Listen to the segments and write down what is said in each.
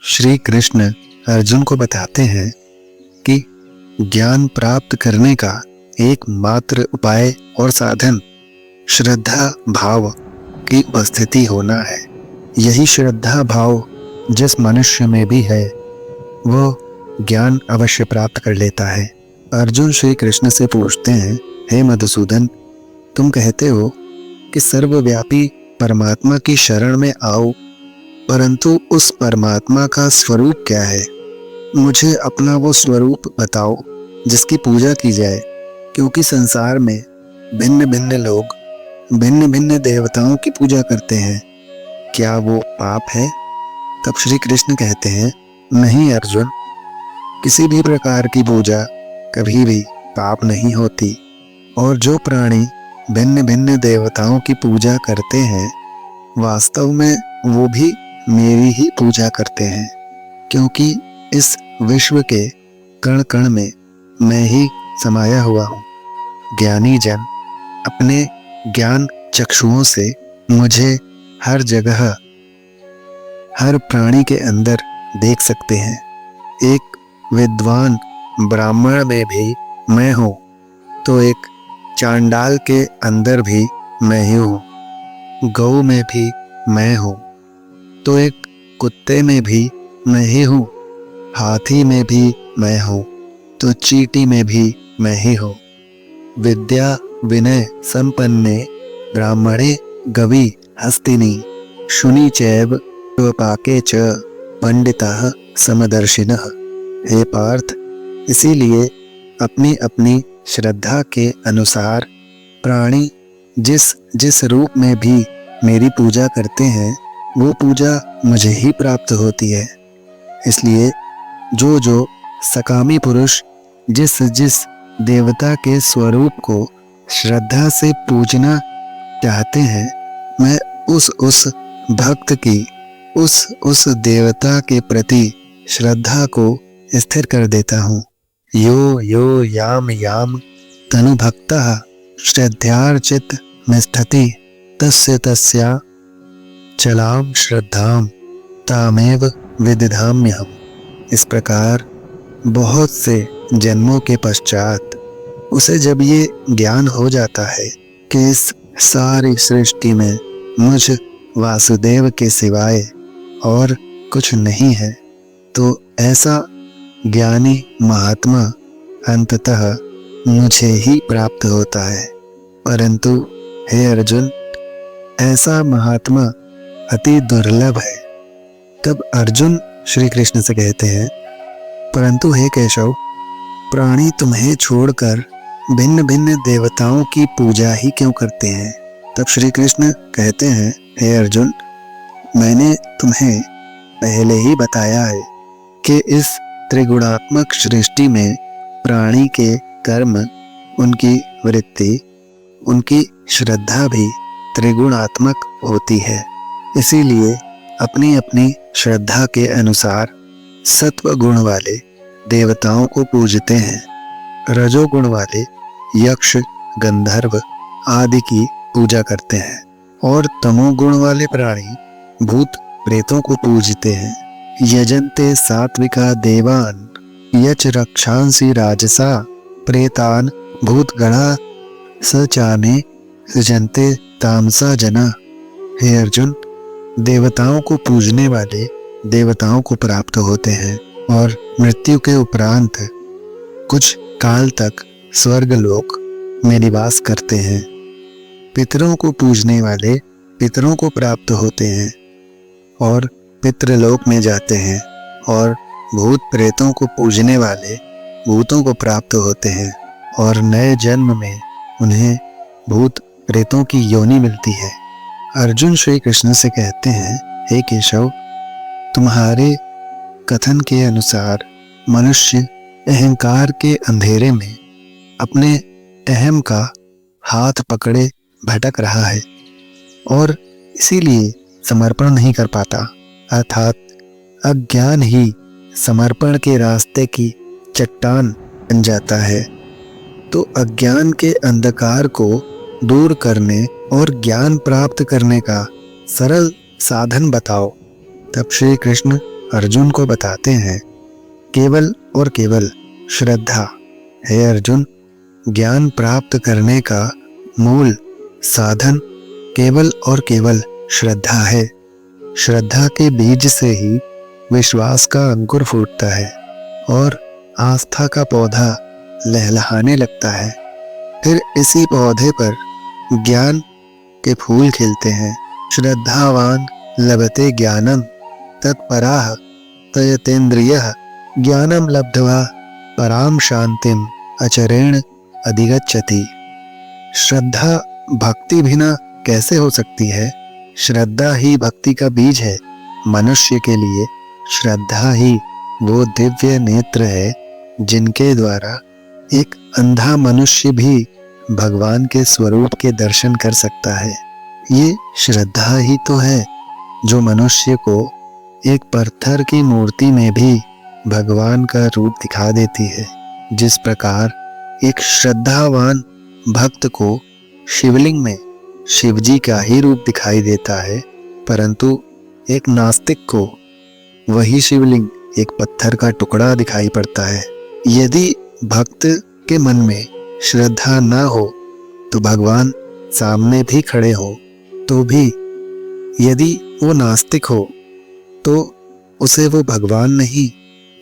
श्री कृष्ण अर्जुन को बताते हैं कि ज्ञान प्राप्त करने का एकमात्र उपाय और साधन श्रद्धा भाव की उपस्थिति होना है। यही श्रद्धा भाव जिस मनुष्य में भी है वो ज्ञान अवश्य प्राप्त कर लेता है। अर्जुन श्री कृष्ण से पूछते हैं, हे मधुसूदन, तुम कहते हो कि सर्वव्यापी परमात्मा की शरण में आओ, परंतु उस परमात्मा का स्वरूप क्या है? मुझे अपना वो स्वरूप बताओ जिसकी पूजा की जाए, क्योंकि संसार में भिन्न भिन्न लोग भिन्न भिन्न देवताओं की पूजा करते हैं। क्या वो पाप है? तब श्री कृष्ण कहते हैं, नहीं अर्जुन, किसी भी प्रकार की पूजा कभी भी पाप नहीं होती, और जो प्राणी भिन्न भिन्न देवताओं की पूजा करते हैं वास्तव में वो भी मेरी ही पूजा करते हैं, क्योंकि इस विश्व के कण कण में मैं ही समाया हुआ हूँ। ज्ञानी जन अपने ज्ञान चक्षुओं से मुझे हर जगह हर प्राणी के अंदर देख सकते हैं। एक विद्वान ब्राह्मण में भी मैं हूँ, तो एक चांडाल के अंदर भी मैं ही हूँ। गौ में भी मैं हूँ, तो एक कुत्ते में भी मैं ही हूँ। हाथी में भी मैं हूँ, तो चींटी में भी मैं ही हूँ। विद्या विनय संपन्ने ब्राह्मणे गवि हस्तिनी शुनि चैव स्वपाके च पंडिताः समदर्शिनः। हे पार्थ, इसीलिए अपनी अपनी श्रद्धा के अनुसार प्राणी जिस जिस रूप में भी मेरी पूजा करते हैं वो पूजा मुझे ही प्राप्त होती है। इसलिए जो जो सकामी पुरुष जिस जिस देवता के स्वरूप को श्रद्धा से पूजना चाहते हैं, मैं उस भक्त की उस देवता के प्रति श्रद्धा को स्थिर कर देता हूँ। यो यो याम याम तनु भक्तः श्रद्धार्चित निष्ठति तस्य तस्या चलाम श्रद्धाम तामेव विदिधाम्यहम्। इस प्रकार बहुत से जन्मों के पश्चात उसे जब ये ज्ञान हो जाता है कि इस सारी सृष्टि में मुझ वासुदेव के सिवाय और कुछ नहीं है, तो ऐसा ज्ञानी महात्मा अंततः मुझे ही प्राप्त होता है। परंतु हे अर्जुन, ऐसा महात्मा अति दुर्लभ है। तब अर्जुन श्री कृष्ण से कहते हैं, परंतु हे केशव, प्राणी तुम्हें छोड़कर भिन्न भिन्न देवताओं की पूजा ही क्यों करते हैं? तब श्री कृष्ण कहते हैं, हे अर्जुन, मैंने तुम्हें पहले ही बताया है कि इस त्रिगुणात्मक सृष्टि में प्राणी के कर्म, उनकी वृत्ति, उनकी श्रद्धा भी त्रिगुणात्मक होती है। इसीलिए अपनी अपनी श्रद्धा के अनुसार सत्व गुण वाले देवताओं को पूजते हैं, रजोगुण वाले यक्ष गंधर्व आदि की पूजा करते हैं, और तमोगुण वाले प्राणी भूत प्रेतों को पूजते हैं। यजन्ते सात्विका देवान यच रक्षांसि राजसा प्रेतान भूतगणा सचामे सजन्ते तामसा जना। हे अर्जुन, देवताओं को पूजने वाले देवताओं को प्राप्त होते हैं और मृत्यु के उपरांत कुछ काल तक स्वर्गलोक में निवास करते हैं। पितरों को पूजने वाले पितरों को प्राप्त होते हैं और पितृलोक में जाते हैं, और भूत प्रेतों को पूजने वाले भूतों को प्राप्त होते हैं और नए जन्म में उन्हें भूत प्रेतों की योनि मिलती है। अर्जुन श्री कृष्ण से कहते हैं, हे केशव, तुम्हारे कथन के अनुसार मनुष्य अहंकार के अंधेरे में अपने अहम का हाथ पकड़े भटक रहा है और इसीलिए समर्पण नहीं कर पाता, अर्थात अज्ञान ही समर्पण के रास्ते की चट्टान बन जाता है। तो अज्ञान के अंधकार को दूर करने और ज्ञान प्राप्त करने का सरल साधन बताओ। तब श्री कृष्ण अर्जुन को बताते हैं, केवल और केवल श्रद्धा। हे अर्जुन, ज्ञान प्राप्त करने का मूल साधन केवल और केवल श्रद्धा है। श्रद्धा के बीज से ही विश्वास का अंकुर फूटता है और आस्था का पौधा लहलहाने लगता है। फिर इसी पौधे पर ज्ञान के फूल खिलते हैं। श्रद्धावान लभते ज्ञानम तत्पराः तयतेन्द्रियः ज्ञानम लब्ध्वा पराम शांतिम अचरेण अधिगच्छति। श्रद्धा भक्ति बिना कैसे हो सकती है? श्रद्धा ही भक्ति का बीज है। मनुष्य के लिए श्रद्धा ही वो दिव्य नेत्र है जिनके द्वारा एक अंधा मनुष्य भी भगवान के स्वरूप के दर्शन कर सकता है। ये श्रद्धा ही तो है जो मनुष्य को एक पत्थर की मूर्ति में भी भगवान का रूप दिखा देती है। जिस प्रकार एक श्रद्धावान भक्त को शिवलिंग में शिवजी का ही रूप दिखाई देता है, परंतु एक नास्तिक को वही शिवलिंग एक पत्थर का टुकड़ा दिखाई पड़ता है। यदि भक्त के मन में श्रद्धा न हो तो भगवान सामने भी खड़े हो तो भी, यदि वो नास्तिक हो तो उसे वो भगवान नहीं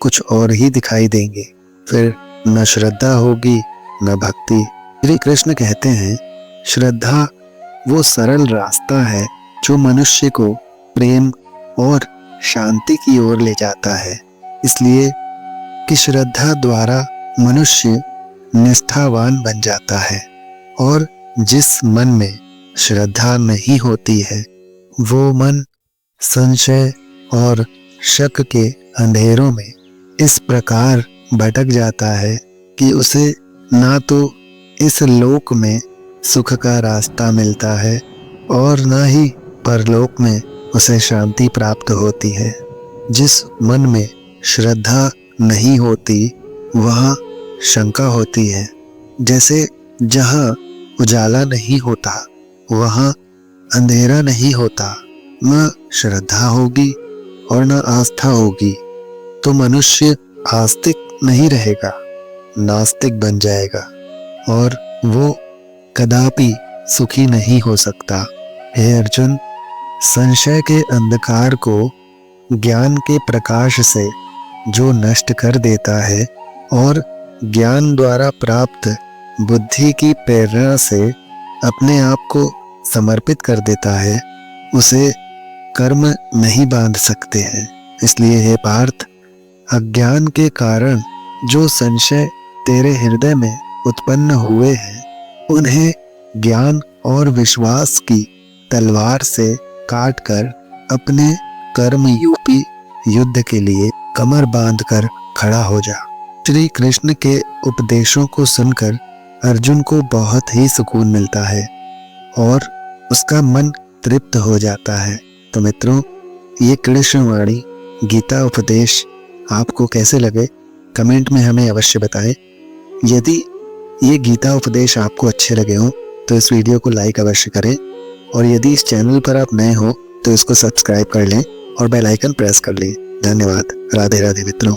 कुछ और ही दिखाई देंगे। फिर न श्रद्धा होगी न भक्ति। श्री कृष्ण कहते हैं, श्रद्धा वो सरल रास्ता है जो मनुष्य को प्रेम और शांति की ओर ले जाता है। इसलिए कि श्रद्धा द्वारा मनुष्य निष्ठावान बन जाता है और जिस मन में श्रद्धा नहीं होती है वो मन संशय और शक के अंधेरों में इस प्रकार भटक जाता है कि उसे ना तो इस लोक में सुख का रास्ता मिलता है और ना ही परलोक में उसे शांति प्राप्त होती है। जिस मन में श्रद्धा नहीं होती वहाँ शंका होती है। जैसे जहाँ उजाला नहीं होता वहाँ अंधेरा नहीं होता। न श्रद्धा होगी और न आस्था होगी तो मनुष्य आस्तिक नहीं रहेगा, नास्तिक बन जाएगा और वो कदापि सुखी नहीं हो सकता। हे अर्जुन, संशय के अंधकार को ज्ञान के प्रकाश से जो नष्ट कर देता है और ज्ञान द्वारा प्राप्त बुद्धि की प्रेरणा से अपने आप को समर्पित कर देता है, उसे कर्म नहीं बांध सकते हैं। इसलिए हे पार्थ, अज्ञान के कारण जो संशय तेरे हृदय में उत्पन्न हुए हैं उन्हें ज्ञान और विश्वास की तलवार से काटकर अपने कर्म रूपी युद्ध के लिए कमर बांधकर खड़ा हो जा। श्री कृष्ण के उपदेशों को सुनकर अर्जुन को बहुत ही सुकून मिलता है और उसका मन तृप्त हो जाता है। तो मित्रों, ये कृष्णवाणी गीता उपदेश आपको कैसे लगे कमेंट में हमें अवश्य बताएं। यदि ये गीता उपदेश आपको अच्छे लगे हों तो इस वीडियो को लाइक अवश्य करें और यदि इस चैनल पर आप नए हो तो इसको सब्सक्राइब कर लें और बेल आइकन प्रेस कर लें। धन्यवाद। राधे राधे मित्रों।